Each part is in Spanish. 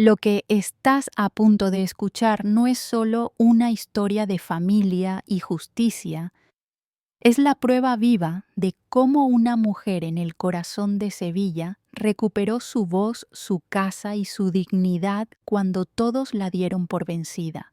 Lo que estás a punto de escuchar no es solo una historia de familia y justicia, es la prueba viva de cómo una mujer en el corazón de Sevilla recuperó su voz, su casa y su dignidad cuando todos la dieron por vencida.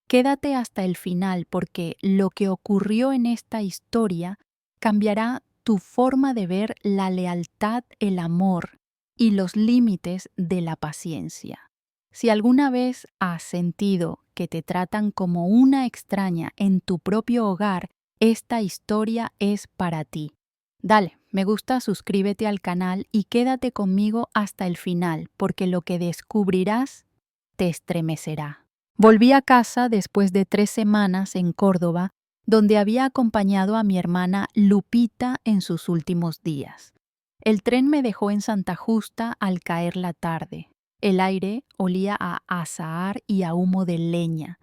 Quédate hasta el final porque lo que ocurrió en esta historia cambiará tu forma de ver la lealtad, el amor y los límites de la paciencia. Si alguna vez has sentido que te tratan como una extraña en tu propio hogar, esta historia es para ti. Dale, me gusta, suscríbete al canal y quédate conmigo hasta el final porque lo que descubrirás te estremecerá. Volví a casa después de 3 semanas en Córdoba, donde había acompañado a mi hermana Lupita en sus últimos días. El tren me dejó en Santa Justa al caer la tarde. El aire olía a azahar y a humo de leña.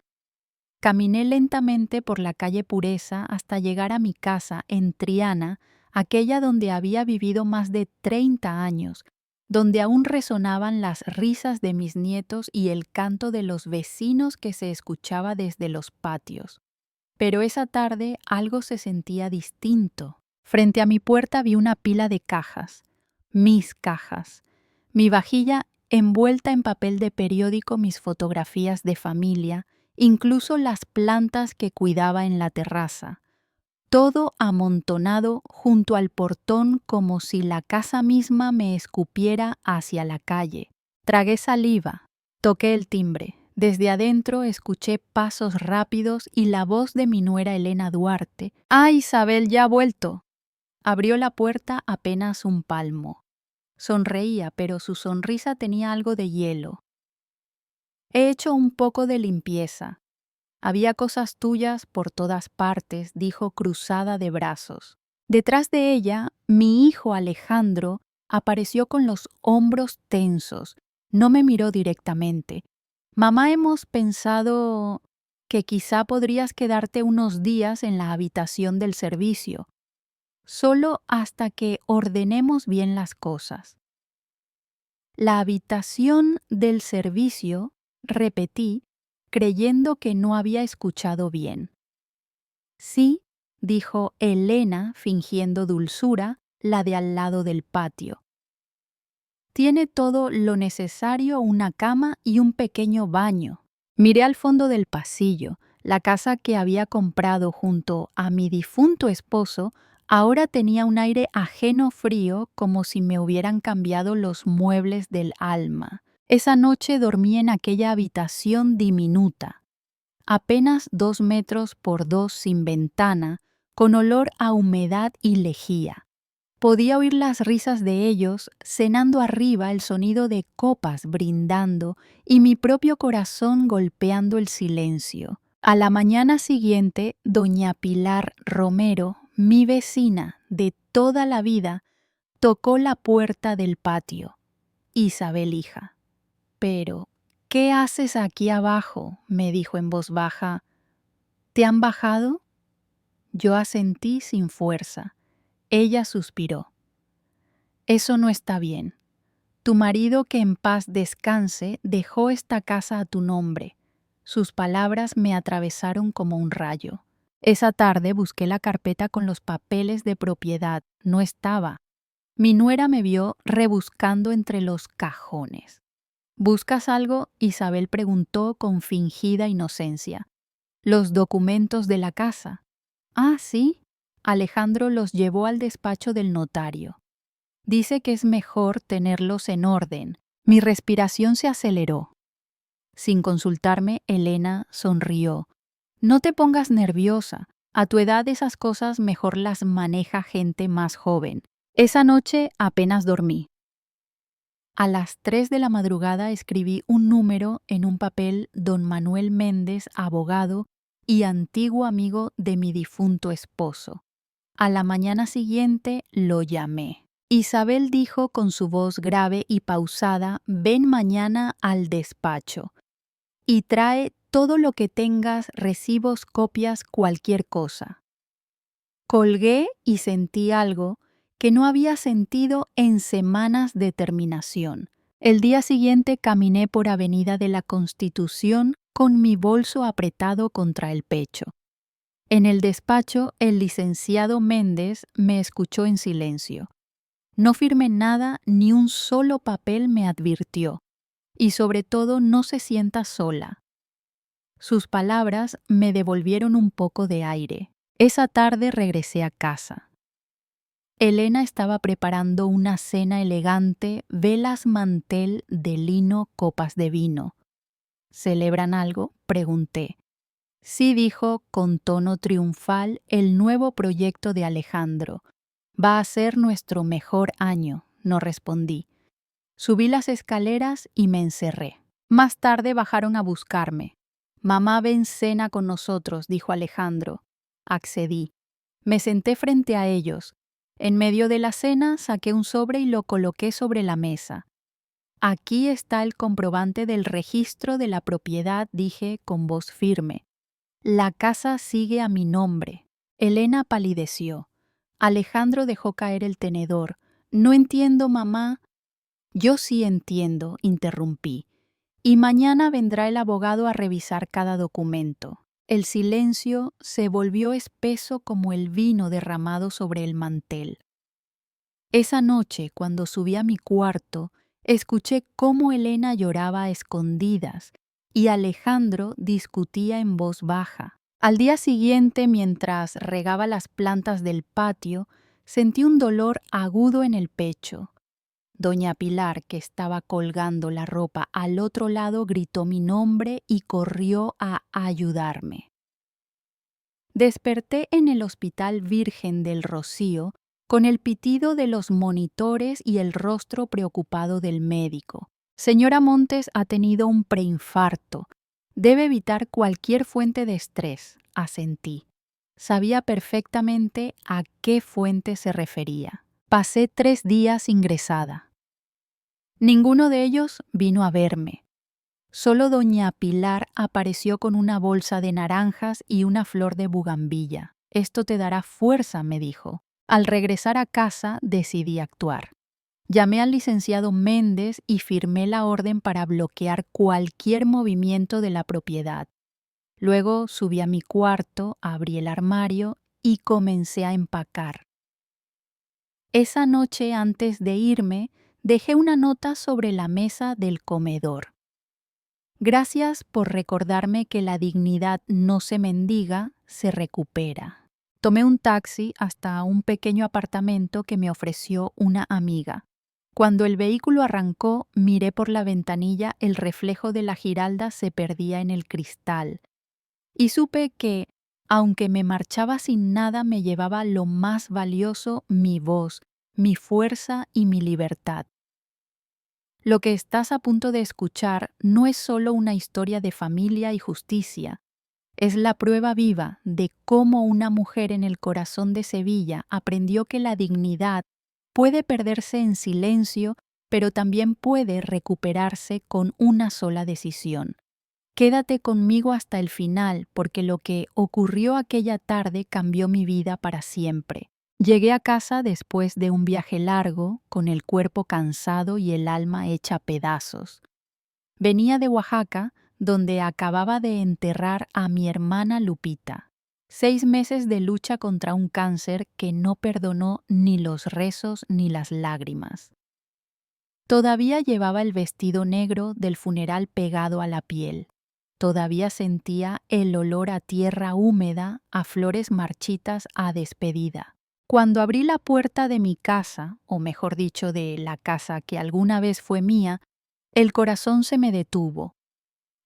Caminé lentamente por la calle Pureza hasta llegar a mi casa en Triana, aquella donde había vivido más de 30 años, donde aún resonaban las risas de mis nietos y el canto de los vecinos que se escuchaba desde los patios. Pero esa tarde algo se sentía distinto. Frente a mi puerta vi una pila de cajas, mis cajas, mi vajilla envuelta en papel de periódico, mis fotografías de familia, incluso las plantas que cuidaba en la terraza. Todo amontonado junto al portón como si la casa misma me escupiera hacia la calle. Tragué saliva, toqué el timbre. Desde adentro escuché pasos rápidos y la voz de mi nuera Elena Duarte. ¡Ah, Isabel, ya ha vuelto! Abrió la puerta apenas un palmo. Sonreía, pero su sonrisa tenía algo de hielo. He hecho un poco de limpieza. Había cosas tuyas por todas partes, dijo cruzada de brazos. Detrás de ella, mi hijo Alejandro apareció con los hombros tensos. No me miró directamente. Mamá, hemos pensado que quizá podrías quedarte unos días en la habitación del servicio, solo hasta que ordenemos bien las cosas. La habitación del servicio, repetí, creyendo que no había escuchado bien. Sí, dijo Elena, fingiendo dulzura, la de al lado del patio. Tiene todo lo necesario, una cama y un pequeño baño. Miré al fondo del pasillo. La casa que había comprado junto a mi difunto esposo ahora tenía un aire ajeno frío, como si me hubieran cambiado los muebles del alma. Esa noche dormí en aquella habitación diminuta, apenas 2 metros por 2 sin ventana, con olor a humedad y lejía. Podía oír las risas de ellos, cenando arriba, el sonido de copas brindando y mi propio corazón golpeando el silencio. A la mañana siguiente, doña Pilar Romero, mi vecina de toda la vida, tocó la puerta del patio. Isabel, hija. Pero, ¿qué haces aquí abajo?, me dijo en voz baja. ¿Te han bajado? Yo asentí sin fuerza. Ella suspiró. Eso no está bien. Tu marido, que en paz descanse, dejó esta casa a tu nombre. Sus palabras me atravesaron como un rayo. Esa tarde busqué la carpeta con los papeles de propiedad. No estaba. Mi nuera me vio rebuscando entre los cajones. ¿Buscas algo?, Isabel preguntó con fingida inocencia. Los documentos de la casa. Ah, sí. Alejandro los llevó al despacho del notario. Dice que es mejor tenerlos en orden. Mi respiración se aceleró. Sin consultarme, Elena sonrió. No te pongas nerviosa. A tu edad esas cosas mejor las maneja gente más joven. Esa noche apenas dormí. A las 3 de la madrugada escribí un número en un papel: don Manuel Méndez, abogado y antiguo amigo de mi difunto esposo. A la mañana siguiente lo llamé. Isabel dijo con su voz grave y pausada: ven mañana al despacho y trae todo lo que tengas, recibos, copias, cualquier cosa. Colgué y sentí algo que no había sentido en semanas de terminación. El día siguiente caminé por Avenida de la Constitución con mi bolso apretado contra el pecho. En el despacho, el licenciado Méndez me escuchó en silencio. No firmé nada, ni un solo papel, me advirtió. Y sobre todo, no se sienta sola. Sus palabras me devolvieron un poco de aire. Esa tarde regresé a casa. Elena estaba preparando una cena elegante, velas, mantel de lino, copas de vino. ¿Celebran algo?, pregunté. Sí, dijo con tono triunfal, el nuevo proyecto de Alejandro. Va a ser nuestro mejor año, no respondí. Subí las escaleras y me encerré. Más tarde bajaron a buscarme. Mamá, ven, cena con nosotros, dijo Alejandro. Accedí. Me senté frente a ellos. En medio de la cena saqué un sobre y lo coloqué sobre la mesa. Aquí está el comprobante del registro de la propiedad, dije con voz firme. La casa sigue a mi nombre. Elena palideció. Alejandro dejó caer el tenedor. No entiendo, mamá. Yo sí entiendo, interrumpí. Y mañana vendrá el abogado a revisar cada documento. El silencio se volvió espeso como el vino derramado sobre el mantel. Esa noche, cuando subí a mi cuarto, escuché cómo Elena lloraba a escondidas y Alejandro discutía en voz baja. Al día siguiente, mientras regaba las plantas del patio, sentí un dolor agudo en el pecho. Doña Pilar, que estaba colgando la ropa al otro lado, gritó mi nombre y corrió a ayudarme. Desperté en el Hospital Virgen del Rocío con el pitido de los monitores y el rostro preocupado del médico. Señora Montes ha tenido un preinfarto. Debe evitar cualquier fuente de estrés, asentí. Sabía perfectamente a qué fuente se refería. Pasé 3 días ingresada. Ninguno de ellos vino a verme. Solo doña Pilar apareció con una bolsa de naranjas y una flor de bugambilla. Esto te dará fuerza, me dijo. Al regresar a casa decidí actuar. Llamé al licenciado Méndez y firmé la orden para bloquear cualquier movimiento de la propiedad. Luego subí a mi cuarto, abrí el armario y comencé a empacar. Esa noche, antes de irme, dejé una nota sobre la mesa del comedor. Gracias por recordarme que la dignidad no se mendiga, se recupera. Tomé un taxi hasta un pequeño apartamento que me ofreció una amiga. Cuando el vehículo arrancó, miré por la ventanilla, el reflejo de la Giralda se perdía en el cristal. Y supe que, aunque me marchaba sin nada, me llevaba lo más valioso, mi voz, mi fuerza y mi libertad. Lo que estás a punto de escuchar no es solo una historia de familia y justicia, es la prueba viva de cómo una mujer en el corazón de Sevilla aprendió que la dignidad puede perderse en silencio, pero también puede recuperarse con una sola decisión. Quédate conmigo hasta el final, porque lo que ocurrió aquella tarde cambió mi vida para siempre. Llegué a casa después de un viaje largo, con el cuerpo cansado y el alma hecha pedazos. Venía de Oaxaca, donde acababa de enterrar a mi hermana Lupita. 6 meses de lucha contra un cáncer que no perdonó ni los rezos ni las lágrimas. Todavía llevaba el vestido negro del funeral pegado a la piel. Todavía sentía el olor a tierra húmeda, a flores marchitas, a despedida. Cuando abrí la puerta de mi casa, o mejor dicho, de la casa que alguna vez fue mía, el corazón se me detuvo.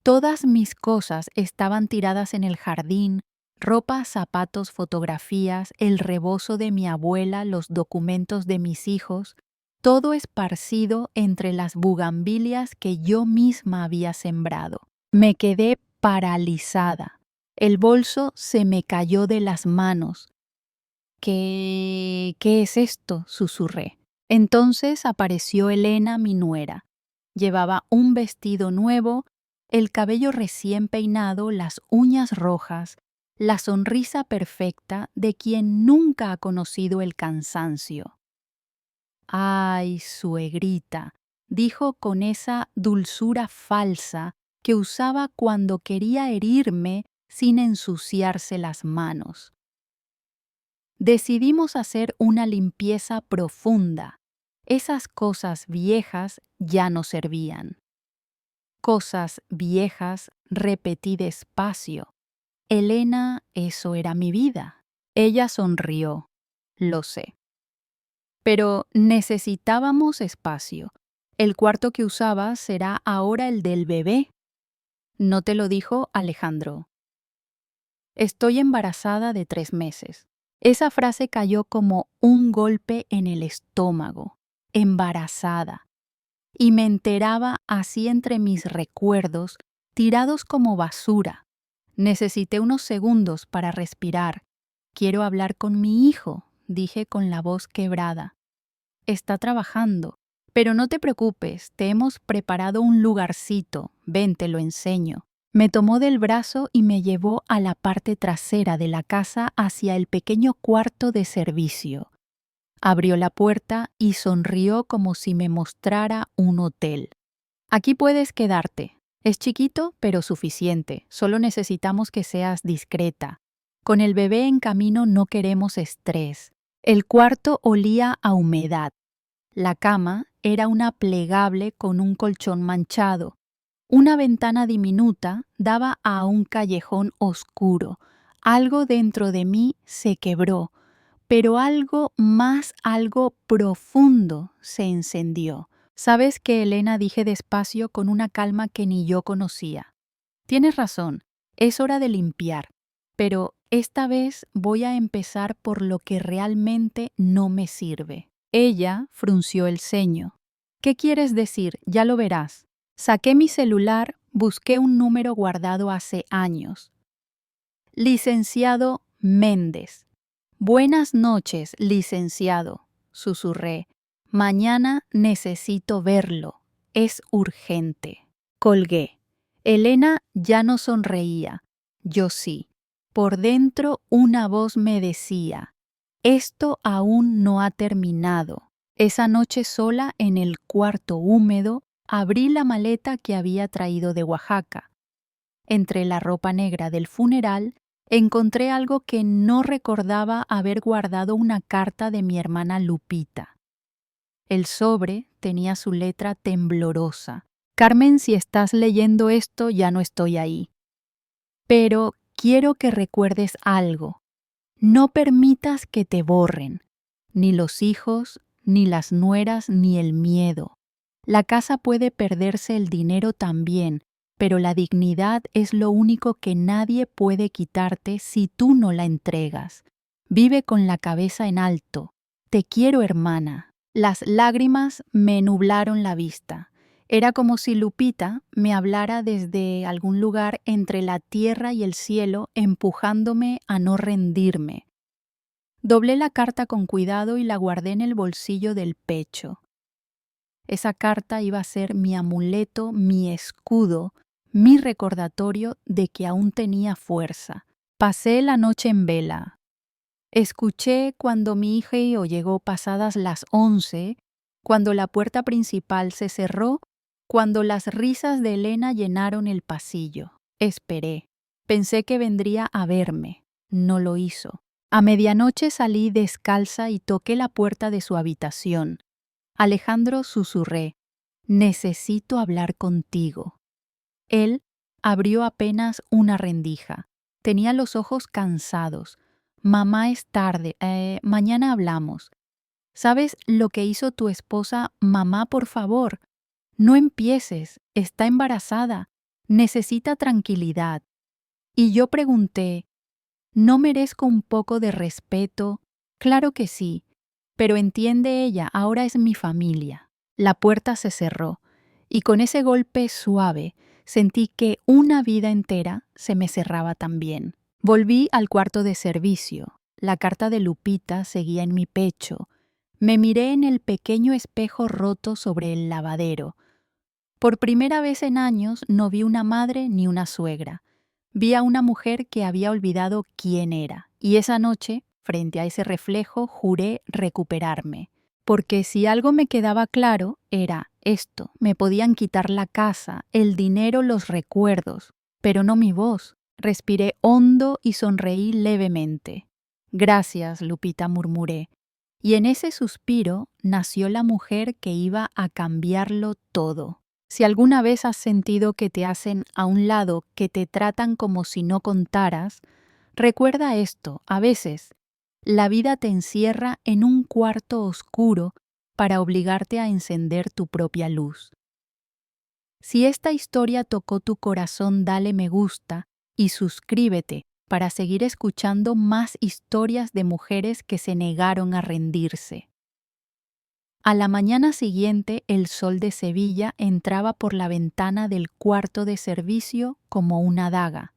Todas mis cosas estaban tiradas en el jardín, ropa, zapatos, fotografías, el rebozo de mi abuela, los documentos de mis hijos, todo esparcido entre las bugambilias que yo misma había sembrado. Me quedé paralizada. El bolso se me cayó de las manos. ¿Qué es esto?, susurré. Entonces apareció Elena, mi nuera. Llevaba un vestido nuevo, el cabello recién peinado, las uñas rojas, la sonrisa perfecta de quien nunca ha conocido el cansancio. ¡Ay, suegrita! dijo con esa dulzura falsa que usaba cuando quería herirme sin ensuciarse las manos. Decidimos hacer una limpieza profunda. Esas cosas viejas ya no servían. Cosas viejas, repetí despacio. Elena, eso era mi vida. Ella sonrió. Lo sé. Pero necesitábamos espacio. El cuarto que usabas será ahora el del bebé. ¿No te lo dijo Alejandro? Estoy embarazada de 3 meses. Esa frase cayó como un golpe en el estómago. Embarazada. Y me enteraba así entre mis recuerdos, tirados como basura. Necesité unos segundos para respirar. Quiero hablar con mi hijo, dije con la voz quebrada. Está trabajando, pero no te preocupes, te hemos preparado un lugarcito, ven, te lo enseño. Me tomó del brazo y me llevó a la parte trasera de la casa hacia el pequeño cuarto de servicio. Abrió la puerta y sonrió como si me mostrara un hotel. Aquí puedes quedarte. Es chiquito, pero suficiente. Solo necesitamos que seas discreta. Con el bebé en camino no queremos estrés. El cuarto olía a humedad. La cama era una plegable con un colchón manchado. Una ventana diminuta daba a un callejón oscuro. Algo dentro de mí se quebró, pero algo profundo se encendió. ¿Sabes qué, Elena?, dije despacio con una calma que ni yo conocía. Tienes razón, es hora de limpiar, pero esta vez voy a empezar por lo que realmente no me sirve. Ella frunció el ceño. ¿Qué quieres decir? Ya lo verás. Saqué mi celular, busqué un número guardado hace años. Licenciado Méndez. Buenas noches, licenciado, susurré. Mañana necesito verlo. Es urgente. Colgué. Elena ya no sonreía. Yo sí. Por dentro una voz me decía, esto aún no ha terminado. Esa noche sola en el cuarto húmedo, abrí la maleta que había traído de Oaxaca. Entre la ropa negra del funeral, encontré algo que no recordaba haber guardado, una carta de mi hermana Lupita. El sobre tenía su letra temblorosa. Carmen, si estás leyendo esto, ya no estoy ahí. Pero quiero que recuerdes algo. No permitas que te borren, ni los hijos, ni las nueras, ni el miedo. La casa puede perderse, el dinero también, pero la dignidad es lo único que nadie puede quitarte si tú no la entregas. Vive con la cabeza en alto. Te quiero, hermana. Las lágrimas me nublaron la vista. Era como si Lupita me hablara desde algún lugar entre la tierra y el cielo, empujándome a no rendirme. Doblé la carta con cuidado y la guardé en el bolsillo del pecho. Esa carta iba a ser mi amuleto, mi escudo, mi recordatorio de que aún tenía fuerza. Pasé la noche en vela. Escuché cuando mi hijo llegó pasadas las 11, cuando la puerta principal se cerró, cuando las risas de Elena llenaron el pasillo. Esperé. Pensé que vendría a verme. No lo hizo. A medianoche salí descalza y toqué la puerta de su habitación. Alejandro, susurré, necesito hablar contigo. Él abrió apenas una rendija. Tenía los ojos cansados. Mamá, es tarde. Mañana hablamos. ¿Sabes lo que hizo tu esposa? Mamá, por favor. No empieces. Está embarazada. Necesita tranquilidad. Y yo pregunté, ¿no merezco un poco de respeto? Claro que sí. Pero entiende ella, ahora es mi familia. La puerta se cerró, y con ese golpe suave sentí que una vida entera se me cerraba también. Volví al cuarto de servicio. La carta de Lupita seguía en mi pecho. Me miré en el pequeño espejo roto sobre el lavadero. Por primera vez en años no vi una madre ni una suegra. Vi a una mujer que había olvidado quién era, y esa noche, frente a ese reflejo, juré recuperarme. Porque si algo me quedaba claro, era esto: me podían quitar la casa, el dinero, los recuerdos, pero no mi voz. Respiré hondo y sonreí levemente. Gracias, Lupita, murmuré. Y en ese suspiro nació la mujer que iba a cambiarlo todo. Si alguna vez has sentido que te hacen a un lado, que te tratan como si no contaras, recuerda esto: a veces la vida te encierra en un cuarto oscuro para obligarte a encender tu propia luz. Si esta historia tocó tu corazón, dale me gusta y suscríbete para seguir escuchando más historias de mujeres que se negaron a rendirse. A la mañana siguiente, el sol de Sevilla entraba por la ventana del cuarto de servicio como una daga.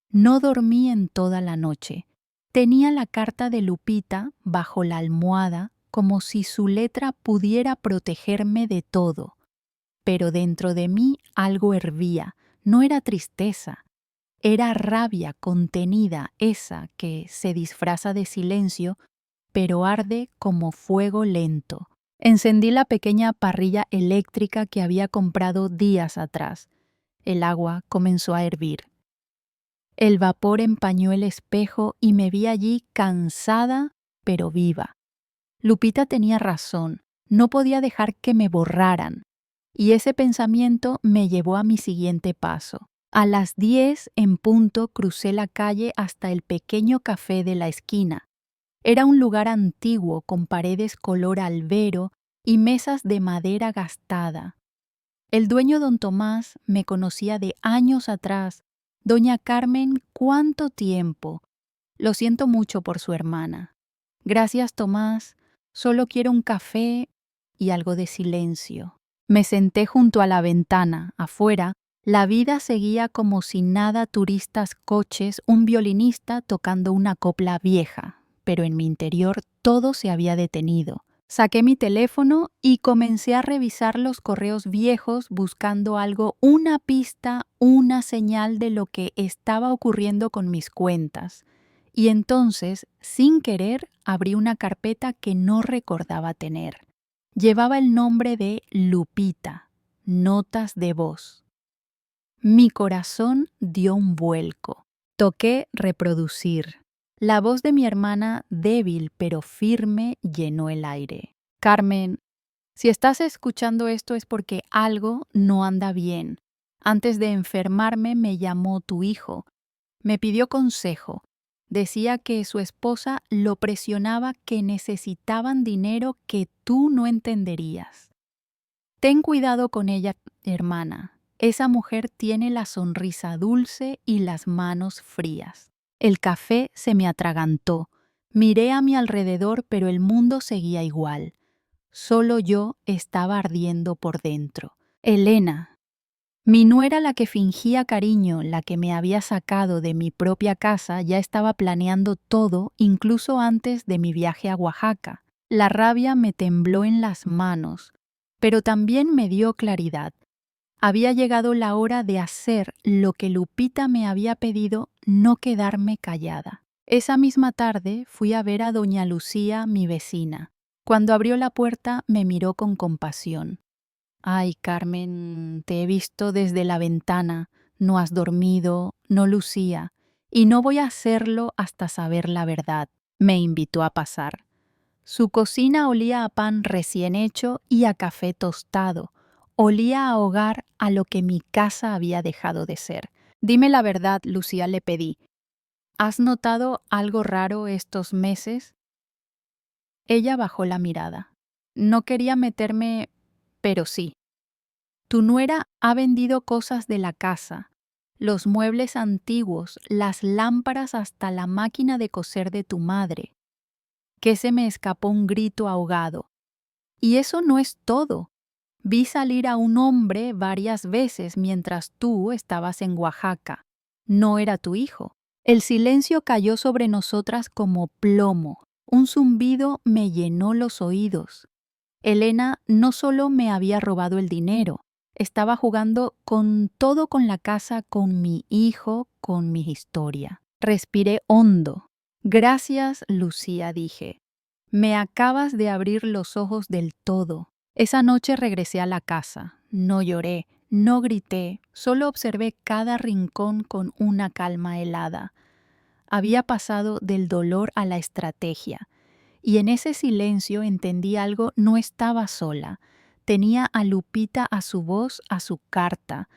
No dormí en toda la noche. Tenía la carta de Lupita bajo la almohada, como si su letra pudiera protegerme de todo. Pero dentro de mí algo hervía. No era tristeza, era rabia contenida, esa que se disfraza de silencio, pero arde como fuego lento. Encendí la pequeña parrilla eléctrica que había comprado días atrás. El agua comenzó a hervir. El vapor empañó el espejo y me vi allí cansada, pero viva. Lupita tenía razón, no podía dejar que me borraran. Y ese pensamiento me llevó a mi siguiente paso. A las 10 en punto crucé la calle hasta el pequeño café de la esquina. Era un lugar antiguo con paredes color albero y mesas de madera gastada. El dueño, don Tomás, me conocía de años atrás. Doña Carmen, ¿cuánto tiempo? Lo siento mucho por su hermana. Gracias, Tomás. Solo quiero un café y algo de silencio. Me senté junto a la ventana. Afuera, la vida seguía como si nada: turistas, coches, un violinista tocando una copla vieja. Pero en mi interior todo se había detenido. Saqué mi teléfono y comencé a revisar los correos viejos buscando algo, una pista, una señal de lo que estaba ocurriendo con mis cuentas. Y entonces, sin querer, abrí una carpeta que no recordaba tener. Llevaba el nombre de Lupita, notas de voz. Mi corazón dio un vuelco. Toqué reproducir. La voz de mi hermana, débil pero firme, llenó el aire. Carmen, si estás escuchando esto es porque algo no anda bien. Antes de enfermarme me llamó tu hijo. Me pidió consejo. Decía que su esposa lo presionaba, que necesitaban dinero que tú no entenderías. Ten cuidado con ella, hermana. Esa mujer tiene la sonrisa dulce y las manos frías. El café se me atragantó. Miré a mi alrededor, pero el mundo seguía igual. Solo yo estaba ardiendo por dentro. Elena, mi nuera, la que fingía cariño, la que me había sacado de mi propia casa, ya estaba planeando todo, incluso antes de mi viaje a Oaxaca. La rabia me tembló en las manos, pero también me dio claridad. Había llegado la hora de hacer lo que Lupita me había pedido, no quedarme callada. Esa misma tarde fui a ver a doña Lucía, mi vecina. Cuando abrió la puerta me miró con compasión. Ay, Carmen, te he visto desde la ventana, no has dormido, no, Lucía, y no voy a hacerlo hasta saber la verdad. Me invitó a pasar. Su cocina olía a pan recién hecho y a café tostado. Olía a hogar, a lo que mi casa había dejado de ser. Dime la verdad, Lucía, le pedí. ¿Has notado algo raro estos meses? Ella bajó la mirada. No quería meterme, pero sí. Tu nuera ha vendido cosas de la casa, los muebles antiguos, las lámparas, hasta la máquina de coser de tu madre. Que se me escapó un grito ahogado. Y eso no es todo. Vi salir a un hombre varias veces mientras tú estabas en Oaxaca. No era tu hijo. El silencio cayó sobre nosotras como plomo. Un zumbido me llenó los oídos. Elena no solo me había robado el dinero, estaba jugando con todo, con la casa, con mi hijo, con mi historia. Respiré hondo. Gracias, Lucía, dije. Me acabas de abrir los ojos del todo. Esa noche regresé a la casa. No lloré, no grité, solo observé cada rincón con una calma helada. Había pasado del dolor a la estrategia, y en ese silencio entendí algo: no estaba sola. Tenía a Lupita a su voz, a su carta,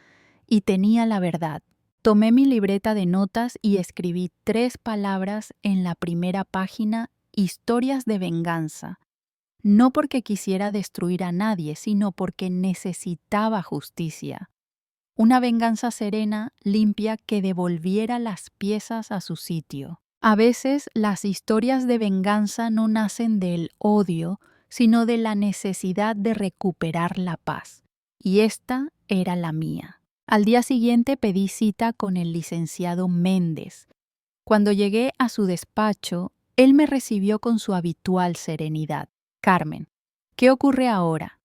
y tenía la verdad. Tomé mi libreta de notas y escribí 3 palabras en la primera página: historias de venganza. No porque quisiera destruir a nadie, sino porque necesitaba justicia. Una venganza serena, limpia, que devolviera las piezas a su sitio. A veces las historias de venganza no nacen del odio, sino de la necesidad de recuperar la paz. Y esta era la mía. Al día siguiente pedí cita con el licenciado Méndez. Cuando llegué a su despacho, él me recibió con su habitual serenidad. Carmen, ¿qué ocurre ahora?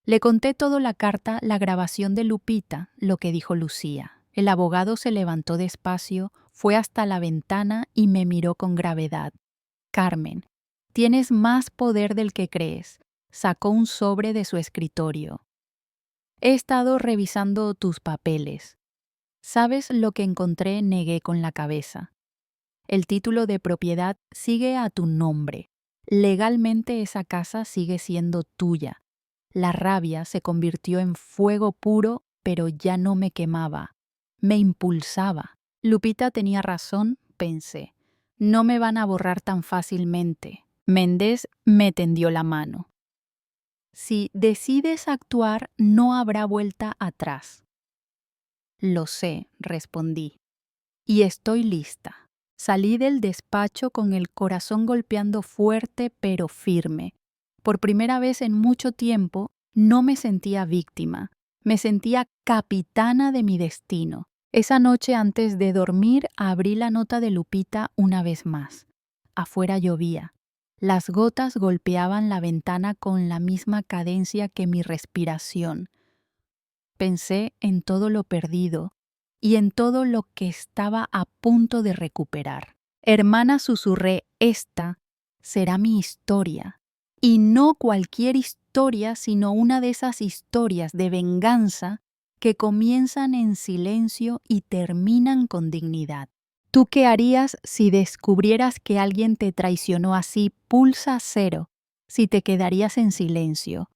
Le conté todo: la carta, la grabación de Lupita, lo que dijo Lucía. El abogado se levantó despacio, fue hasta la ventana y me miró con gravedad. Carmen, tienes más poder del que crees. Sacó un sobre de su escritorio. He estado revisando tus papeles. ¿Sabes lo que encontré? Negué con la cabeza. El título de propiedad sigue a tu nombre. Legalmente esa casa sigue siendo tuya. La rabia se convirtió en fuego puro, pero ya no me quemaba. Me impulsaba. Lupita tenía razón, pensé. No me van a borrar tan fácilmente. Méndez me tendió la mano. Si decides actuar, no habrá vuelta atrás. Lo sé, respondí. Y estoy lista. Salí del despacho con el corazón golpeando fuerte pero firme. Por primera vez en mucho tiempo no me sentía víctima, me sentía capitana de mi destino. Esa noche, antes de dormir, abrí la nota de Lupita una vez más. Afuera llovía. Las gotas golpeaban la ventana con la misma cadencia que mi respiración. Pensé en todo lo perdido y en todo lo que estaba a punto de recuperar. Hermana, susurré, esta será mi historia. Y no cualquier historia, sino una de esas historias de venganza que comienzan en silencio y terminan con dignidad. ¿Tú qué harías si descubrieras que alguien te traicionó así? Pulsa 0 si te quedarías en silencio.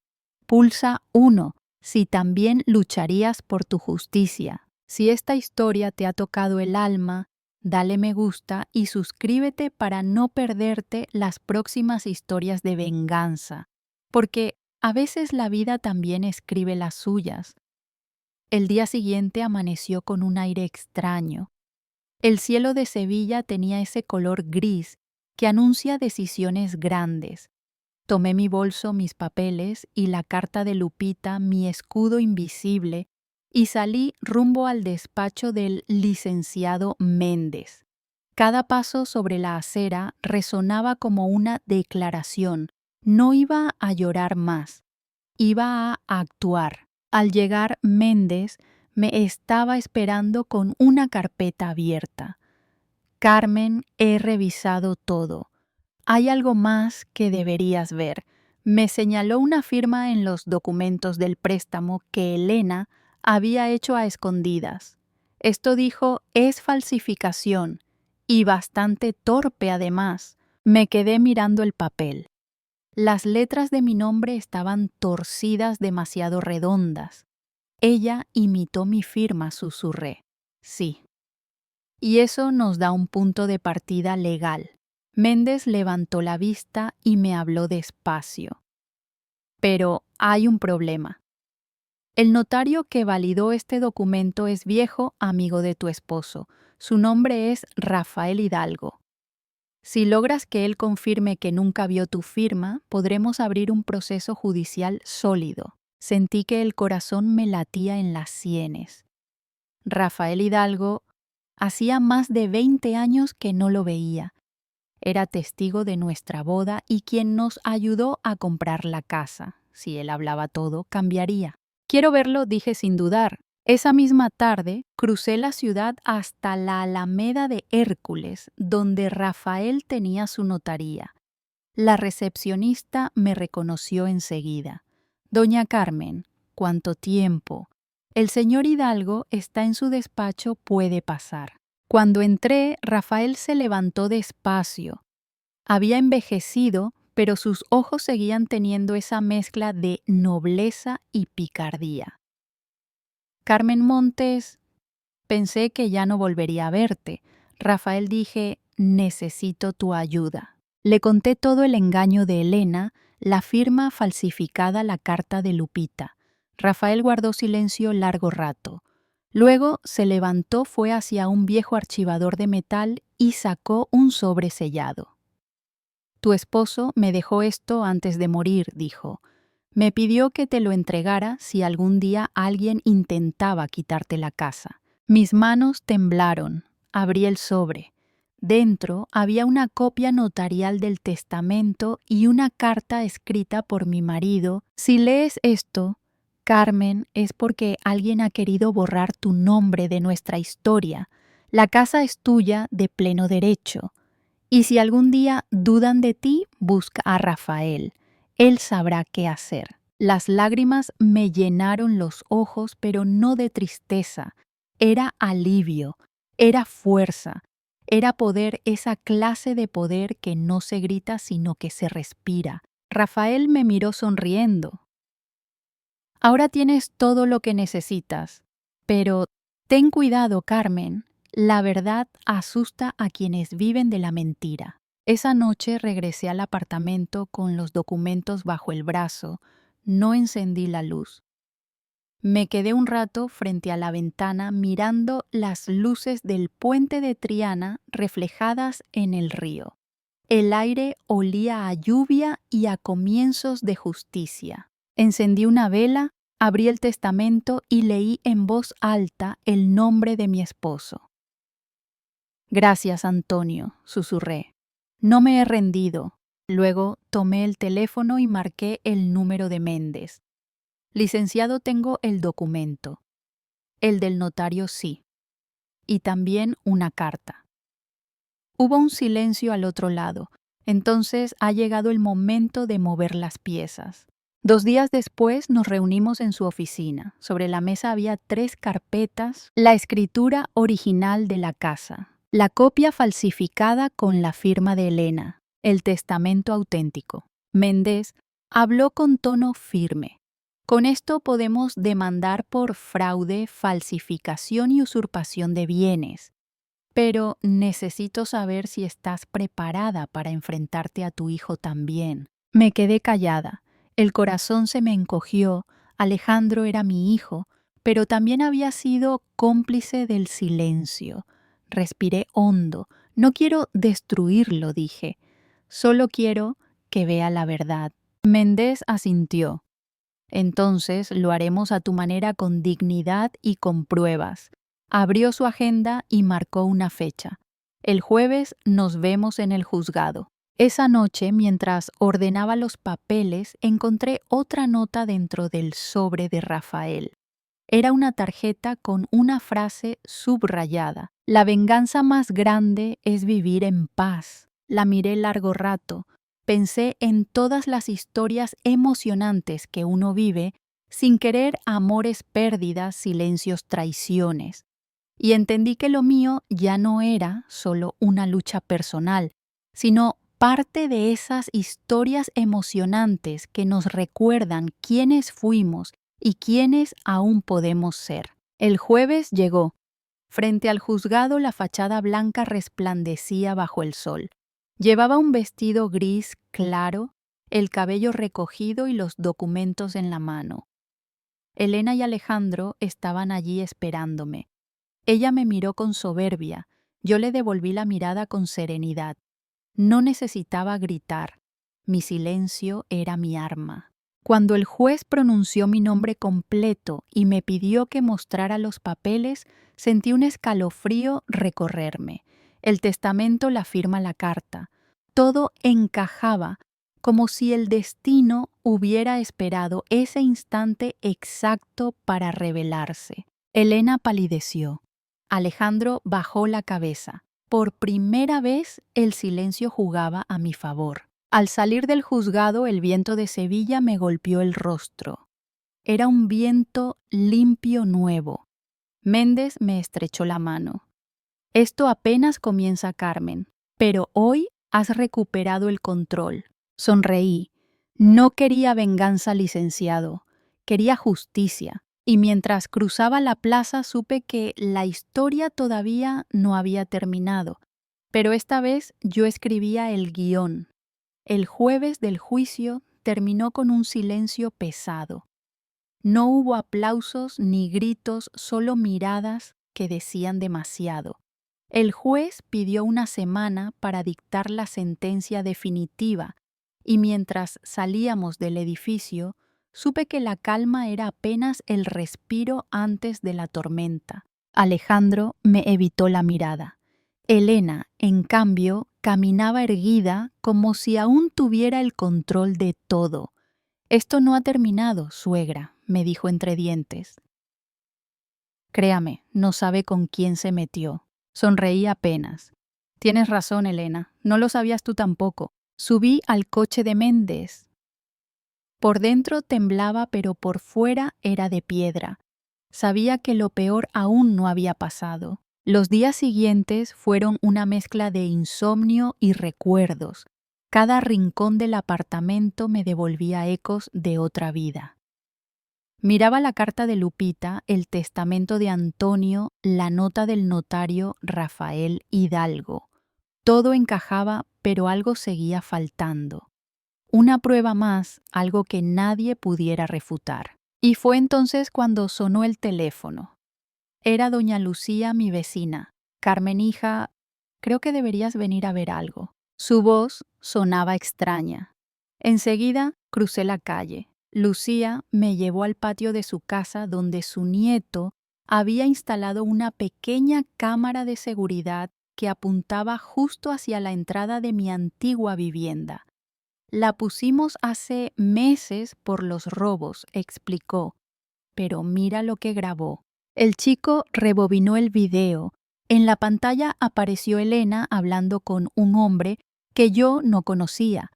Pulsa 1 si también lucharías por tu justicia. Si esta historia te ha tocado el alma, dale me gusta y suscríbete para no perderte las próximas historias de venganza, porque a veces la vida también escribe las suyas. El día siguiente amaneció con un aire extraño. El cielo de Sevilla tenía ese color gris que anuncia decisiones grandes. Tomé mi bolso, mis papeles y la carta de Lupita, mi escudo invisible, y salí rumbo al despacho del licenciado Méndez. Cada paso sobre la acera resonaba como una declaración. No iba a llorar más, iba a actuar. Al llegar, Méndez me estaba esperando con una carpeta abierta. Carmen, he revisado todo. Hay algo más que deberías ver. Me señaló una firma en los documentos del préstamo que Elena había hecho a escondidas. Esto, dijo, es falsificación y bastante torpe además. Me quedé mirando el papel. Las letras de mi nombre estaban torcidas, demasiado redondas. Ella imitó mi firma, susurré. Sí. Y eso nos da un punto de partida legal. Méndez levantó la vista y me habló despacio. Pero hay un problema. El notario que validó este documento es viejo amigo de tu esposo. Su nombre es Rafael Hidalgo. Si logras que él confirme que nunca vio tu firma, podremos abrir un proceso judicial sólido. Sentí que el corazón me latía en las sienes. Rafael Hidalgo, hacía más de 20 años que no lo veía. Era testigo de nuestra boda y quien nos ayudó a comprar la casa. Si él hablaba todo, cambiaría. Quiero verlo, dije sin dudar. Esa misma tarde, crucé la ciudad hasta la Alameda de Hércules, donde Rafael tenía su notaría. La recepcionista me reconoció enseguida. Doña Carmen, ¿cuánto tiempo? El señor Hidalgo está en su despacho, puede pasar. Cuando entré, Rafael se levantó despacio. Había envejecido, pero sus ojos seguían teniendo esa mezcla de nobleza y picardía. Carmen Montes, pensé que ya no volvería a verte. Rafael, dije, necesito tu ayuda. Le conté todo el engaño de Elena, la firma falsificada, la carta de Lupita. Rafael guardó silencio largo rato. Luego se levantó, fue hacia un viejo archivador de metal y sacó un sobre sellado. Tu esposo me dejó esto antes de morir, dijo. Me pidió que te lo entregara si algún día alguien intentaba quitarte la casa. Mis manos temblaron. Abrí el sobre. Dentro había una copia notarial del testamento y una carta escrita por mi marido. Si lees esto, Carmen, es porque alguien ha querido borrar tu nombre de nuestra historia. La casa es tuya de pleno derecho. Y si algún día dudan de ti, busca a Rafael. Él sabrá qué hacer. Las lágrimas me llenaron los ojos, pero no de tristeza. Era alivio, era fuerza, era poder, esa clase de poder que no se grita sino que se respira. Rafael me miró sonriendo. Ahora tienes todo lo que necesitas, pero ten cuidado, Carmen. La verdad asusta a quienes viven de la mentira. Esa noche regresé al apartamento con los documentos bajo el brazo. No encendí la luz. Me quedé un rato frente a la ventana mirando las luces del puente de Triana reflejadas en el río. El aire olía a lluvia y a comienzos de justicia. Encendí una vela, abrí el testamento y leí en voz alta el nombre de mi esposo. Gracias, Antonio, susurré. No me he rendido. Luego tomé el teléfono y marqué el número de Méndez. Licenciado, tengo el documento. El del notario sí. Y también una carta. Hubo un silencio al otro lado. Entonces ha llegado el momento de mover las piezas. 2 días después nos reunimos en su oficina. Sobre la mesa había 3 carpetas, la escritura original de la casa, la copia falsificada con la firma de Elena, el testamento auténtico. Méndez habló con tono firme. Con esto podemos demandar por fraude, falsificación y usurpación de bienes. Pero necesito saber si estás preparada para enfrentarte a tu hijo también. Me quedé callada. El corazón se me encogió. Alejandro era mi hijo, pero también había sido cómplice del silencio. Respiré hondo. No quiero destruirlo, dije. Solo quiero que vea la verdad. Méndez asintió. Entonces lo haremos a tu manera, con dignidad y con pruebas. Abrió su agenda y marcó una fecha. El jueves nos vemos en el juzgado. Esa noche, mientras ordenaba los papeles, encontré otra nota dentro del sobre de Rafael. Era una tarjeta con una frase subrayada. La venganza más grande es vivir en paz. La miré largo rato. Pensé en todas las historias emocionantes que uno vive sin querer, amores, pérdidas, silencios, traiciones. Y entendí que lo mío ya no era solo una lucha personal, sino parte de esas historias emocionantes que nos recuerdan quiénes fuimos y quiénes aún podemos ser. El jueves llegó. Frente al juzgado, la fachada blanca resplandecía bajo el sol. Llevaba un vestido gris claro, el cabello recogido y los documentos en la mano. Elena y Alejandro estaban allí esperándome. Ella me miró con soberbia. Yo le devolví la mirada con serenidad. No necesitaba gritar. Mi silencio era mi arma. Cuando el juez pronunció mi nombre completo y me pidió que mostrara los papeles, sentí un escalofrío recorrerme. El testamento, la firma, la carta. Todo encajaba, como si el destino hubiera esperado ese instante exacto para revelarse. Elena palideció. Alejandro bajó la cabeza. Por primera vez el silencio jugaba a mi favor. Al salir del juzgado, el viento de Sevilla me golpeó el rostro. Era un viento limpio nuevo. Méndez me estrechó la mano. Esto apenas comienza, Carmen, pero hoy has recuperado el control. Sonreí. No quería venganza, licenciado. Quería justicia. Y mientras cruzaba la plaza supe que la historia todavía no había terminado. Pero esta vez yo escribía el guión. El jueves del juicio terminó con un silencio pesado. No hubo aplausos ni gritos, solo miradas que decían demasiado. El juez pidió una semana para dictar la sentencia definitiva, y mientras salíamos del edificio, supe que la calma era apenas el respiro antes de la tormenta. Alejandro me evitó la mirada. Elena, en cambio, caminaba erguida como si aún tuviera el control de todo. «Esto no ha terminado, suegra», me dijo entre dientes. «Créame, no sabe con quién se metió». Sonreí apenas. «Tienes razón, Elena, no lo sabías tú tampoco». Subí al coche de Méndez. Por dentro temblaba, pero por fuera era de piedra. Sabía que lo peor aún no había pasado. Los días siguientes fueron una mezcla de insomnio y recuerdos. Cada rincón del apartamento me devolvía ecos de otra vida. Miraba la carta de Lupita, el testamento de Antonio, la nota del notario Rafael Hidalgo. Todo encajaba, pero algo seguía faltando. Una prueba más, algo que nadie pudiera refutar. Y fue entonces cuando sonó el teléfono. Era doña Lucía, mi vecina. «Carmen, hija, creo que deberías venir a ver algo». Su voz sonaba extraña. Enseguida crucé la calle. Lucía me llevó al patio de su casa donde su nieto había instalado una pequeña cámara de seguridad que apuntaba justo hacia la entrada de mi antigua vivienda. «La pusimos hace meses por los robos», explicó, «pero mira lo que grabó». El chico rebobinó el video. En la pantalla apareció Elena hablando con un hombre que yo no conocía.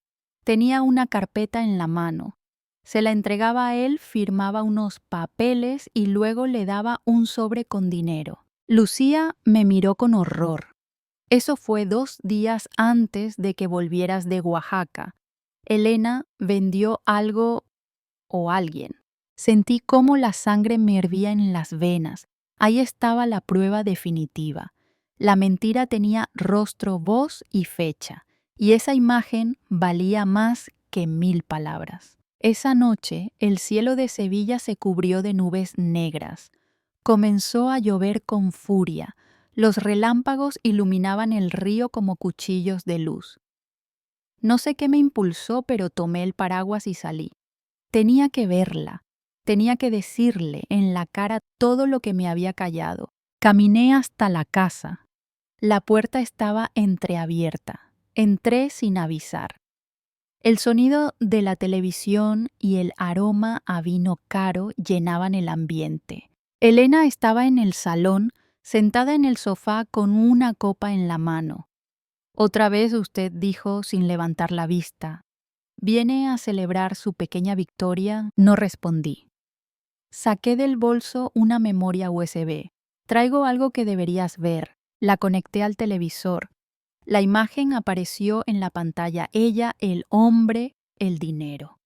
Tenía una carpeta en la mano. Se la entregaba a él, firmaba unos papeles y luego le daba un sobre con dinero. Lucía me miró con horror. «Eso fue 2 días antes de que volvieras de Oaxaca. Elena vendió algo o alguien». Sentí cómo la sangre me hervía en las venas. Ahí estaba la prueba definitiva. La mentira tenía rostro, voz y fecha, y esa imagen valía más que 1000 palabras. Esa noche, el cielo de Sevilla se cubrió de nubes negras. Comenzó a llover con furia. Los relámpagos iluminaban el río como cuchillos de luz. No sé qué me impulsó, pero tomé el paraguas y salí. Tenía que verla. Tenía que decirle en la cara todo lo que me había callado. Caminé hasta la casa. La puerta estaba entreabierta. Entré sin avisar. El sonido de la televisión y el aroma a vino caro llenaban el ambiente. Elena estaba en el salón, sentada en el sofá con una copa en la mano. «Otra vez usted», dijo sin levantar la vista. «¿Viene a celebrar su pequeña victoria?». No respondí. Saqué del bolso una memoria USB. «Traigo algo que deberías ver». La conecté al televisor. La imagen apareció en la pantalla. Ella, el hombre, el dinero.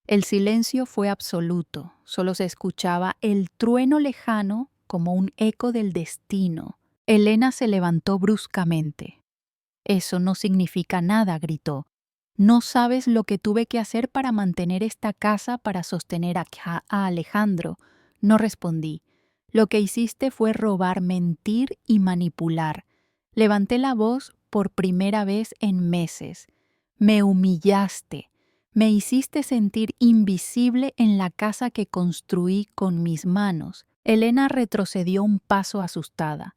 El silencio fue absoluto. Solo se escuchaba el trueno lejano como un eco del destino. Elena se levantó bruscamente. «Eso no significa nada», gritó. «No sabes lo que tuve que hacer para mantener esta casa, para sostener a Alejandro». No respondí. «Lo que hiciste fue robar, mentir y manipular». Levanté la voz por primera vez en meses. «Me humillaste. Me hiciste sentir invisible en la casa que construí con mis manos». Elena retrocedió un paso asustada.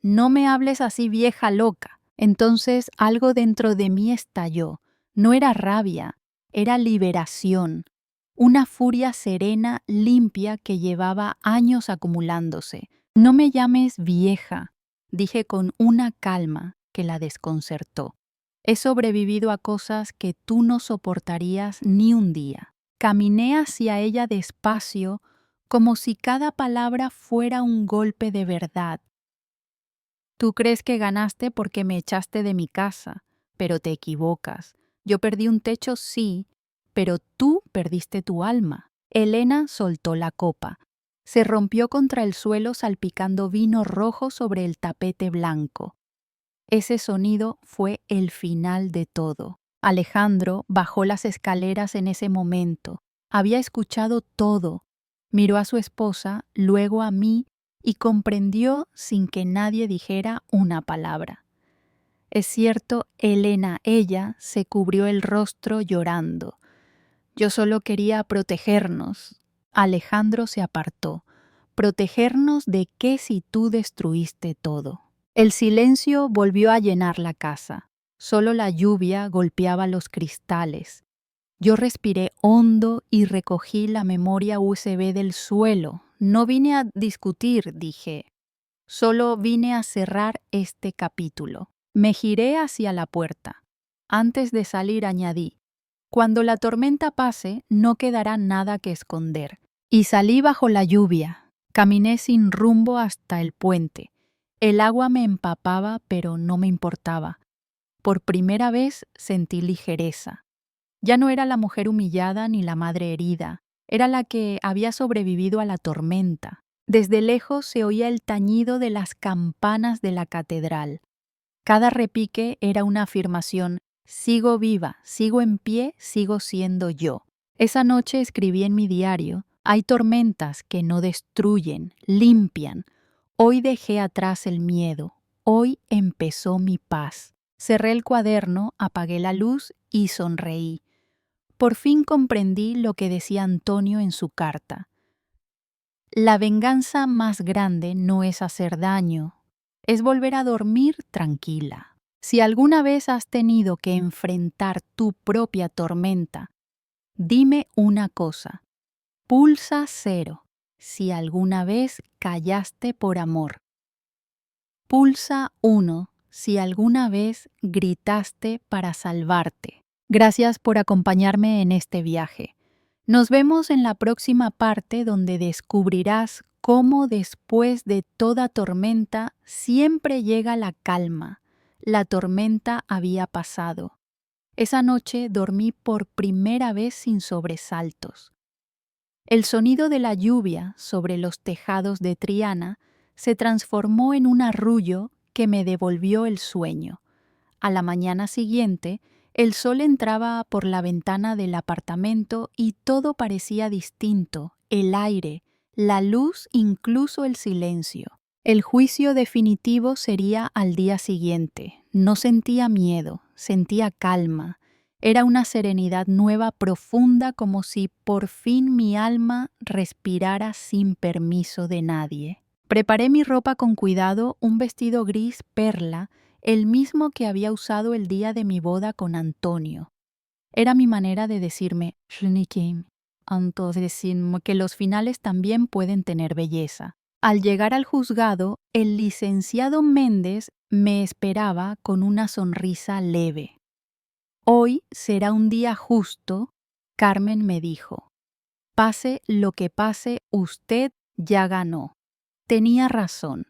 «No me hables así, vieja loca». Entonces algo dentro de mí estalló. No era rabia, era liberación. Una furia serena, limpia, que llevaba años acumulándose. «No me llames vieja», dije con una calma que la desconcertó. He sobrevivido a cosas que tú no soportarías ni un día. Caminé hacia ella despacio, como si cada palabra fuera un golpe de verdad. Tú crees que ganaste porque me echaste de mi casa, pero te equivocas. Yo perdí un techo, sí, pero tú perdiste tu alma. Elena soltó la copa. Se rompió contra el suelo salpicando vino rojo sobre el tapete blanco. Ese sonido fue el final de todo. Alejandro bajó las escaleras en ese momento. Había escuchado todo. Miró a su esposa, luego a mí, y comprendió sin que nadie dijera una palabra. Es cierto, Elena, ella se cubrió el rostro llorando. Yo solo quería protegernos. Alejandro se apartó. ¿Protegernos de qué si tú destruiste todo? El silencio volvió a llenar la casa. Solo la lluvia golpeaba los cristales. Yo respiré hondo y recogí la memoria USB del suelo. No vine a discutir, dije. Solo vine a cerrar este capítulo. Me giré hacia la puerta. Antes de salir añadí, cuando la tormenta pase, no quedará nada que esconder. Y salí bajo la lluvia. Caminé sin rumbo hasta el puente. El agua me empapaba, pero no me importaba. Por primera vez sentí ligereza. Ya no era la mujer humillada ni la madre herida, era la que había sobrevivido a la tormenta. Desde lejos se oía el tañido de las campanas de la catedral. Cada repique era una afirmación: sigo viva, sigo en pie, sigo siendo yo. Esa noche escribí en mi diario: hay tormentas que no destruyen, limpian. Hoy dejé atrás el miedo, hoy empezó mi paz. Cerré el cuaderno, apagué la luz y sonreí. Por fin comprendí lo que decía Antonio en su carta. La venganza más grande no es hacer daño, es volver a dormir tranquila. Si alguna vez has tenido que enfrentar tu propia tormenta, dime una cosa: pulsa 0 si alguna vez callaste por amor. Pulsa 1 si alguna vez gritaste para salvarte. Gracias por acompañarme en este viaje. Nos vemos en la próxima parte, donde descubrirás cómo después de toda tormenta siempre llega la calma. La tormenta había pasado. Esa noche dormí por primera vez sin sobresaltos. El sonido de la lluvia sobre los tejados de Triana se transformó en un arrullo que me devolvió el sueño. A la mañana siguiente, el sol entraba por la ventana del apartamento y todo parecía distinto: el aire, la luz, incluso el silencio. El juicio definitivo sería al día siguiente. No sentía miedo, sentía calma. Era una serenidad nueva, profunda, como si por fin mi alma respirara sin permiso de nadie. Preparé mi ropa con cuidado, un vestido gris perla, el mismo que había usado el día de mi boda con Antonio. Era mi manera de decirme, que los finales también pueden tener belleza. Al llegar al juzgado, el licenciado Méndez me esperaba con una sonrisa leve. Hoy será un día justo, Carmen me dijo. Pase lo que pase, usted ya ganó. Tenía razón.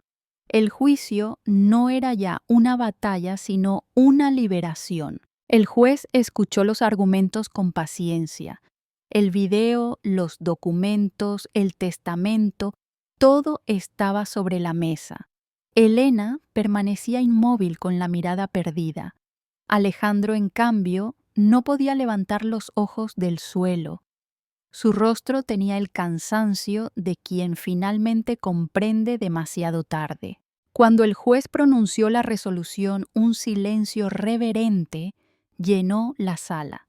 El juicio no era ya una batalla, sino una liberación. El juez escuchó los argumentos con paciencia. El video, los documentos, el testamento, todo estaba sobre la mesa. Elena permanecía inmóvil con la mirada perdida. Alejandro, en cambio, no podía levantar los ojos del suelo. Su rostro tenía el cansancio de quien finalmente comprende demasiado tarde. Cuando el juez pronunció la resolución, un silencio reverente llenó la sala.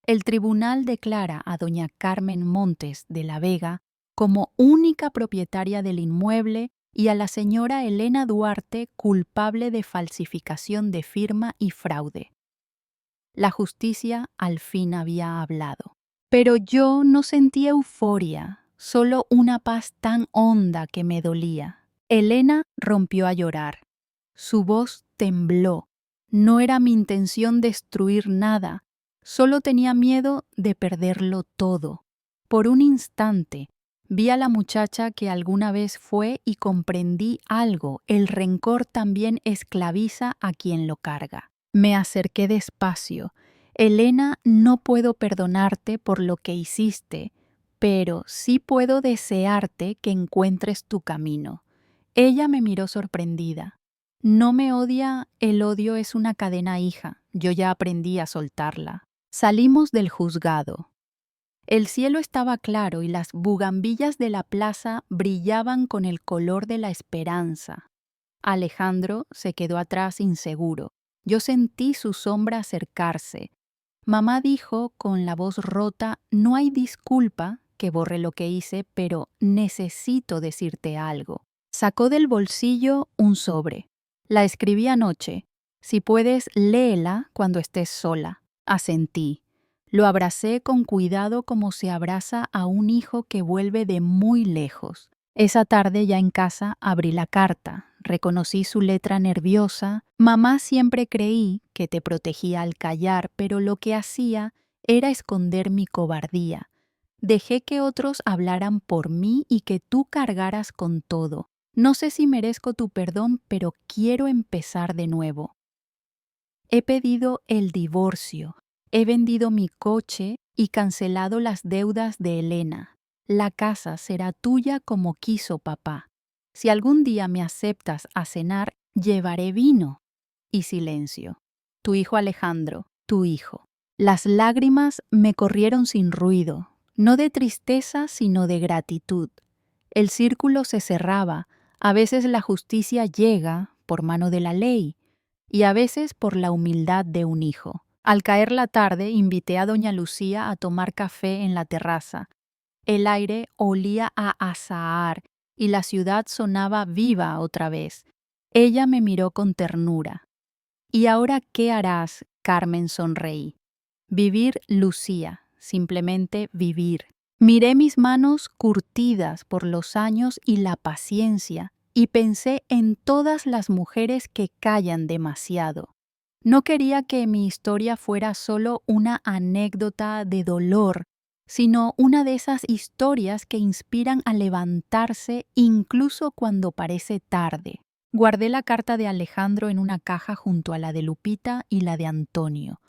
El tribunal declara a doña Carmen Montes de la Vega como única propietaria del inmueble y a la señora Elena Duarte culpable de falsificación de firma y fraude. La justicia al fin había hablado. Pero yo no sentí euforia, solo una paz tan honda que me dolía. Elena rompió a llorar. Su voz tembló. No era mi intención destruir nada, solo tenía miedo de perderlo todo. Por un instante, vi a la muchacha que alguna vez fue y comprendí algo: el rencor también esclaviza a quien lo carga. Me acerqué despacio. Elena, no puedo perdonarte por lo que hiciste, pero sí puedo desearte que encuentres tu camino. Ella me miró sorprendida. No me odia, el odio es una cadena, hija. Yo ya aprendí a soltarla. Salimos del juzgado. El cielo estaba claro y las bugambillas de la plaza brillaban con el color de la esperanza. Alejandro se quedó atrás inseguro. Yo sentí su sombra acercarse. Mamá dijo con la voz rota: no hay disculpa que borre lo que hice, pero necesito decirte algo. Sacó del bolsillo un sobre. La escribí anoche. Si puedes, léela cuando estés sola. Asentí. Lo abracé con cuidado como se abraza a un hijo que vuelve de muy lejos. Esa tarde, ya en casa, abrí la carta. Reconocí su letra nerviosa. Mamá, siempre creí que te protegía al callar, pero lo que hacía era esconder mi cobardía. Dejé que otros hablaran por mí y que tú cargaras con todo. No sé si merezco tu perdón, pero quiero empezar de nuevo. He pedido el divorcio. He vendido mi coche y cancelado las deudas de Elena. La casa será tuya como quiso papá. Si algún día me aceptas a cenar, llevaré vino. Y silencio. Tu hijo Alejandro, tu hijo. Las lágrimas me corrieron sin ruido, no de tristeza, sino de gratitud. El círculo se cerraba. A veces la justicia llega por mano de la ley y a veces por la humildad de un hijo. Al caer la tarde, invité a doña Lucía a tomar café en la terraza. El aire olía a azahar y la ciudad sonaba viva otra vez. Ella me miró con ternura. ¿Y ahora qué harás, Carmen? Sonreí. Vivir, Lucía, simplemente vivir. Miré mis manos curtidas por los años y la paciencia, y pensé en todas las mujeres que callan demasiado. No quería que mi historia fuera solo una anécdota de dolor, sino una de esas historias que inspiran a levantarse incluso cuando parece tarde. Guardé la carta de Alejandro en una caja junto a la de Lupita y la de Antonio.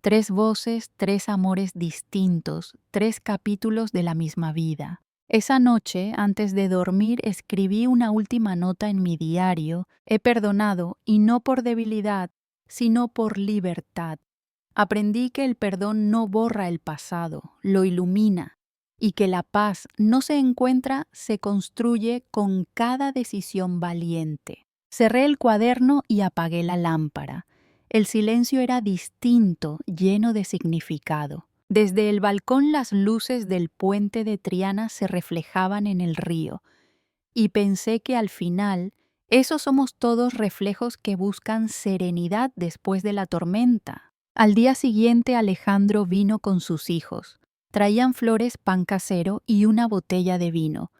3 voces, 3 amores distintos, 3 capítulos de la misma vida. Esa noche, antes de dormir, escribí una última nota en mi diario: he perdonado, y no por debilidad, sino por libertad. Aprendí que el perdón no borra el pasado, lo ilumina, y que la paz no se encuentra, se construye con cada decisión valiente. Cerré el cuaderno y apagué la lámpara. El silencio era distinto, lleno de significado. Desde el balcón las luces del puente de Triana se reflejaban en el río, y pensé que al final esos somos todos reflejos que buscan serenidad después de la tormenta. Al día siguiente Alejandro vino con sus hijos. Traían flores, pan casero y una botella de vino.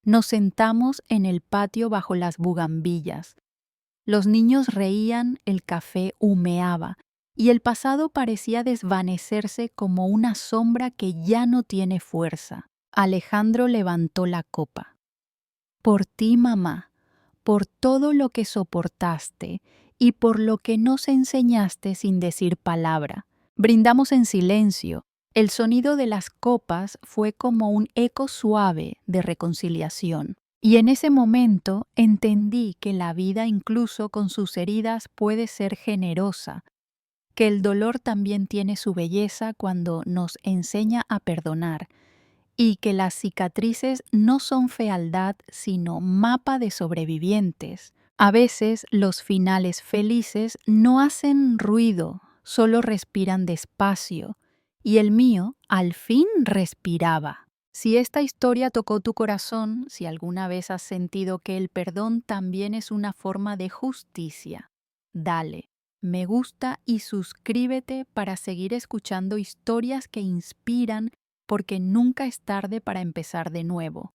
Nos sentamos en el patio bajo las bugambillas. Los niños reían, el café humeaba, y el pasado parecía desvanecerse como una sombra que ya no tiene fuerza. Alejandro levantó la copa. Por ti, mamá, por todo lo que soportaste y por lo que nos enseñaste sin decir palabra. Brindamos en silencio. El sonido de las copas fue como un eco suave de reconciliación. Y en ese momento entendí que la vida, incluso con sus heridas, puede ser generosa, que el dolor también tiene su belleza cuando nos enseña a perdonar, y que las cicatrices no son fealdad, sino mapa de sobrevivientes. A veces los finales felices no hacen ruido, solo respiran despacio, y el mío al fin respiraba. Si esta historia tocó tu corazón, si alguna vez has sentido que el perdón también es una forma de justicia, dale me gusta y suscríbete para seguir escuchando historias que inspiran, porque nunca es tarde para empezar de nuevo.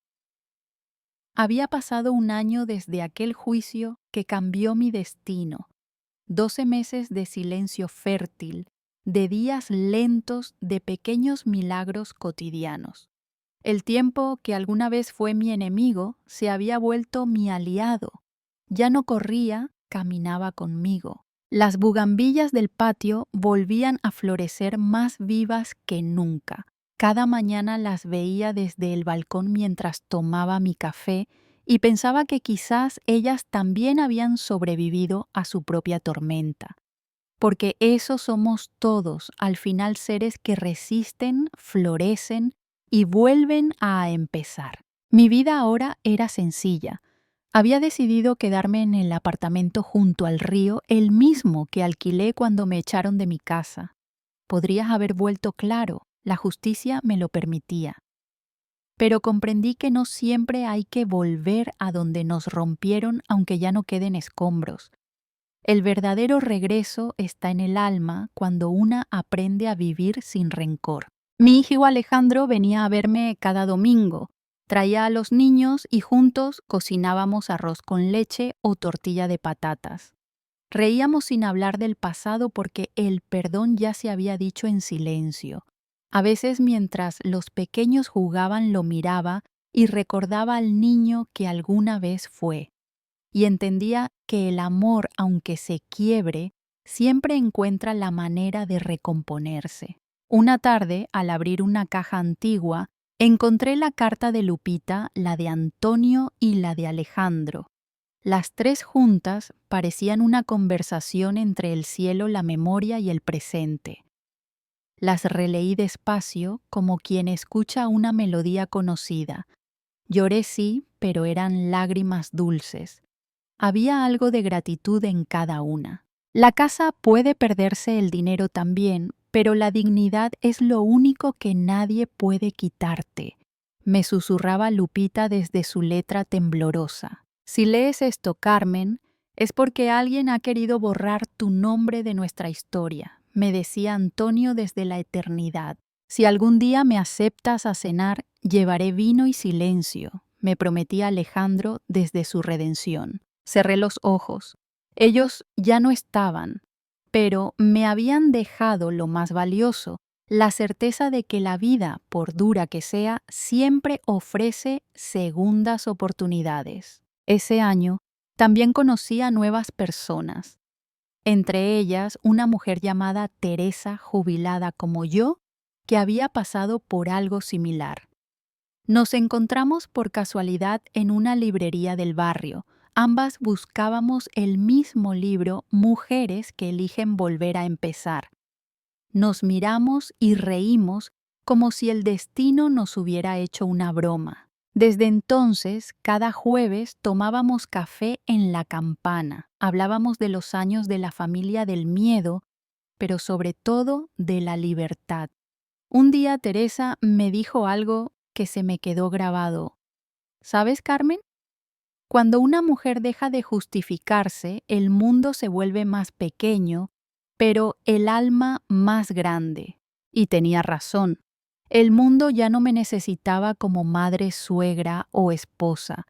Había pasado un año desde aquel juicio que cambió mi destino. 12 meses de silencio fértil, de días lentos, de pequeños milagros cotidianos. El tiempo que alguna vez fue mi enemigo se había vuelto mi aliado. Ya no corría, caminaba conmigo. Las bugambillas del patio volvían a florecer más vivas que nunca. Cada mañana las veía desde el balcón mientras tomaba mi café y pensaba que quizás ellas también habían sobrevivido a su propia tormenta. Porque eso somos todos, al final seres que resisten, florecen y vuelven a empezar. Mi vida ahora era sencilla. Había decidido quedarme en el apartamento junto al río, el mismo que alquilé cuando me echaron de mi casa. Podrías haber vuelto, claro, la justicia me lo permitía. Pero comprendí que no siempre hay que volver a donde nos rompieron aunque ya no queden escombros. El verdadero regreso está en el alma cuando una aprende a vivir sin rencor. Mi hijo Alejandro venía a verme cada domingo. Traía a los niños y juntos cocinábamos arroz con leche o tortilla de patatas. Reíamos sin hablar del pasado porque el perdón ya se había dicho en silencio. A veces mientras los pequeños jugaban lo miraba y recordaba al niño que alguna vez fue. Y entendía que el amor, aunque se quiebre, siempre encuentra la manera de recomponerse. Una tarde, al abrir una caja antigua, encontré la carta de Lupita, la de Antonio y la de Alejandro. Las tres juntas parecían una conversación entre el cielo, la memoria y el presente. Las releí despacio, como quien escucha una melodía conocida. Lloré sí, pero eran lágrimas dulces. Había algo de gratitud en cada una. La casa puede perderse, el dinero también, pero la dignidad es lo único que nadie puede quitarte, me susurraba Lupita desde su letra temblorosa. Si lees esto, Carmen, es porque alguien ha querido borrar tu nombre de nuestra historia, me decía Antonio desde la eternidad. Si algún día me aceptas a cenar, llevaré vino y silencio, me prometía Alejandro desde su redención. Cerré los ojos. Ellos ya no estaban, pero me habían dejado lo más valioso, la certeza de que la vida, por dura que sea, siempre ofrece segundas oportunidades. Ese año también conocí a nuevas personas, entre ellas una mujer llamada Teresa, jubilada como yo, que había pasado por algo similar. Nos encontramos por casualidad en una librería del barrio. Ambas buscábamos el mismo libro, Mujeres que eligen volver a empezar. Nos miramos y reímos como si el destino nos hubiera hecho una broma. Desde entonces, cada jueves tomábamos café en La Campana. Hablábamos de los años de la familia del miedo, pero sobre todo de la libertad. Un día Teresa me dijo algo que se me quedó grabado. ¿Sabes, Carmen? Cuando una mujer deja de justificarse, el mundo se vuelve más pequeño, pero el alma más grande. Y tenía razón. El mundo ya no me necesitaba como madre, suegra o esposa,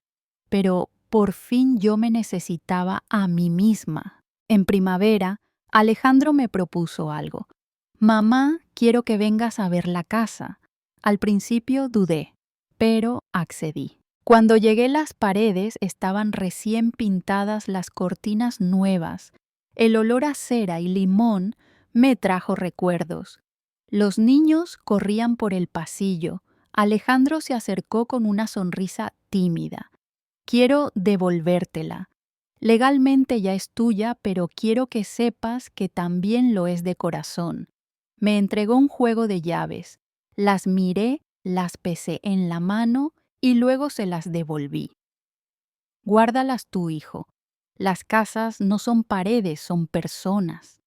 pero por fin yo me necesitaba a mí misma. En primavera, Alejandro me propuso algo. Mamá, quiero que vengas a ver la casa. Al principio dudé, pero accedí. Cuando llegué, las paredes estaban recién pintadas, las cortinas nuevas. El olor a cera y limón me trajo recuerdos. Los niños corrían por el pasillo. Alejandro se acercó con una sonrisa tímida. Quiero devolvértela. Legalmente ya es tuya, pero quiero que sepas que también lo es de corazón. Me entregó un juego de llaves. Las miré, las pesé en la mano y luego se las devolví. Guárdalas tú, hijo. Las casas no son paredes, son personas.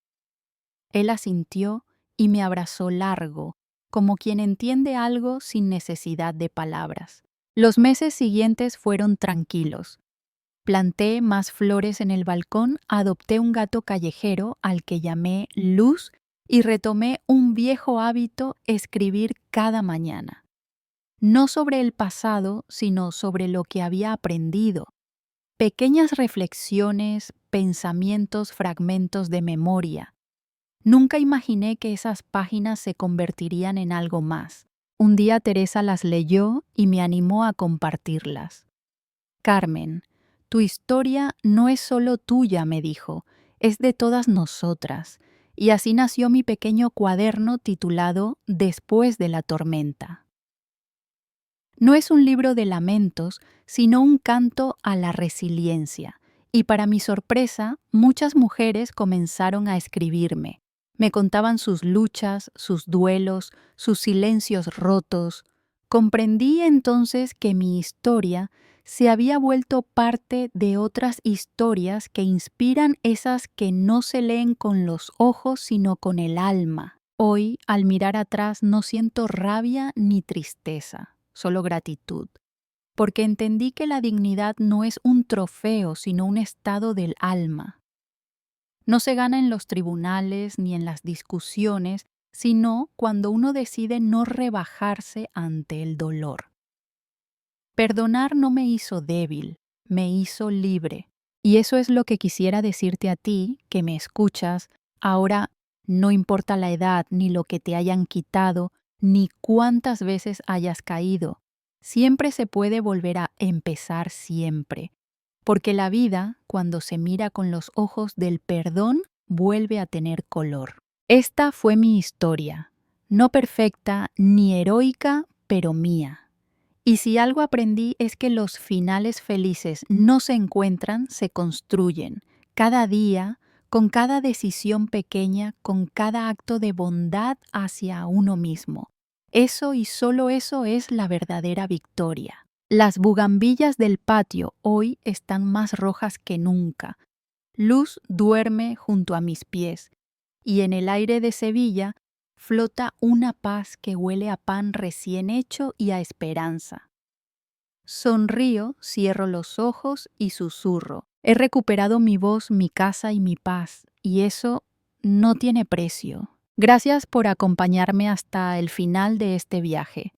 Él asintió y me abrazó largo, como quien entiende algo sin necesidad de palabras. Los meses siguientes fueron tranquilos. Planté más flores en el balcón, adopté un gato callejero al que llamé Luz y retomé un viejo hábito: escribir cada mañana. No sobre el pasado, sino sobre lo que había aprendido. Pequeñas reflexiones, pensamientos, fragmentos de memoria. Nunca imaginé que esas páginas se convertirían en algo más. Un día Teresa las leyó y me animó a compartirlas. Carmen, tu historia no es solo tuya, me dijo, es de todas nosotras. Y así nació mi pequeño cuaderno titulado Después de la tormenta. No es un libro de lamentos, sino un canto a la resiliencia. Y para mi sorpresa, muchas mujeres comenzaron a escribirme. Me contaban sus luchas, sus duelos, sus silencios rotos. Comprendí entonces que mi historia se había vuelto parte de otras historias que inspiran esas que no se leen con los ojos, sino con el alma. Hoy, al mirar atrás, no siento rabia ni tristeza, solo gratitud, porque entendí que la dignidad no es un trofeo, sino un estado del alma. No se gana en los tribunales ni en las discusiones, sino cuando uno decide no rebajarse ante el dolor. Perdonar no me hizo débil, me hizo libre. Y eso es lo que quisiera decirte a ti, que me escuchas. Ahora, no importa la edad, ni lo que te hayan quitado, ni cuántas veces hayas caído. Siempre se puede volver a empezar siempre. Porque la vida, cuando se mira con los ojos del perdón, vuelve a tener color. Esta fue mi historia, no perfecta ni heroica, pero mía. Y si algo aprendí es que los finales felices no se encuentran, se construyen. Cada día, con cada decisión pequeña, con cada acto de bondad hacia uno mismo. Eso y solo eso es la verdadera victoria. Las bugambillas del patio hoy están más rojas que nunca. Luz duerme junto a mis pies, y en el aire de Sevilla flota una paz que huele a pan recién hecho y a esperanza. Sonrío, cierro los ojos y susurro. He recuperado mi voz, mi casa y mi paz, y eso no tiene precio. Gracias por acompañarme hasta el final de este viaje.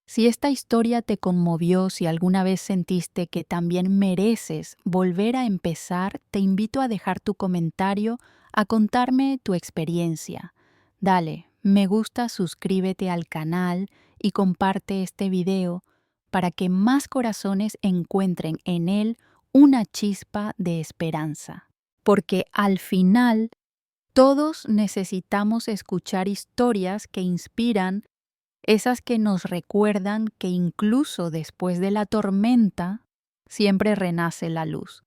Si esta historia te conmovió, si alguna vez sentiste que también mereces volver a empezar, te invito a dejar tu comentario, a contarme tu experiencia. Dale, me gusta, suscríbete al canal y comparte este video para que más corazones encuentren en él una chispa de esperanza. Porque al final, todos necesitamos escuchar historias que inspiran, esas que nos recuerdan que incluso después de la tormenta, siempre renace la luz.